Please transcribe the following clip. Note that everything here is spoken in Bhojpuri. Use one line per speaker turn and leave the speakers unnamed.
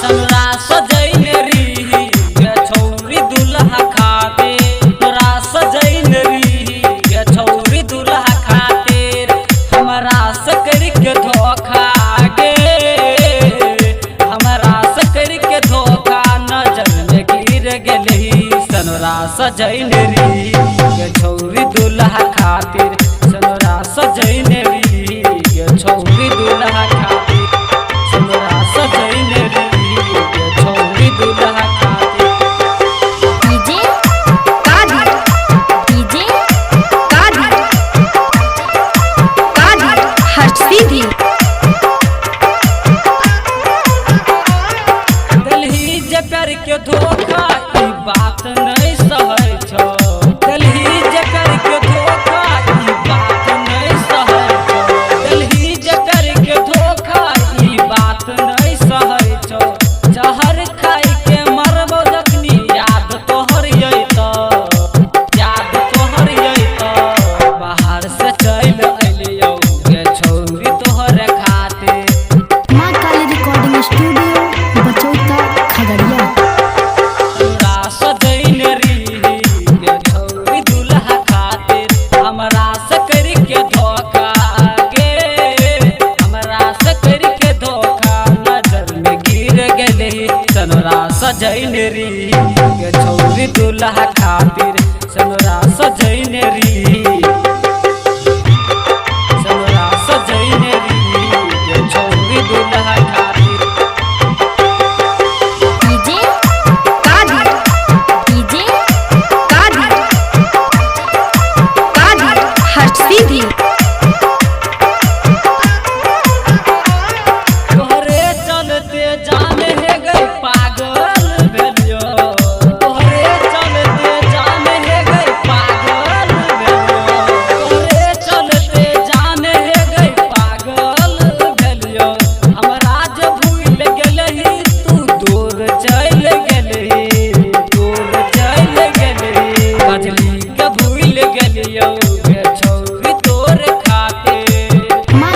सनरा सजैन रही छौरी दुल्हा खातिर, तोरा सजैन रही छौरी दुल्हा खातिर, हमरा से करके धोखा गे, हमरा से करके धोखा नजर में गिर गेलही। सनरा सजैन रही छौरी दुल्हा खातिर, सनरा सजैन रही छौरी दुल्हा खातिर, सनरा सजैन रही छौरी दुल्हा खातिर।
डीजे कादी, डीजे कादी, कादी हर्ष सीधी।
दिल्ही जे प्यार के धोखा ई बात नहीं सहै छौ, दिल्ही जे प्यार के धोखा ई बात नहीं सहै छौ, दिल्ही जे प्यार के धोखा ई बात नहीं सहै छौ। जहर खाई के मरबो जखनी याद तोहर अइतौ, याद तोहर अइतौ, बाहर से चल अइलियौ गे छौरी तोहर खातिर।
माँ काली रिकॉर्डिंग स्टूडियो बचौता खगड़िया।
सनरा सजैन रही छौरी दुल्हा खातिर, हमरा से करके धोखा गे, हमरा से करके धोखा नजर में गिर गेलही। सनरा सजैन रही छौरी दुल्हा खातिर, सनरा सजैन रही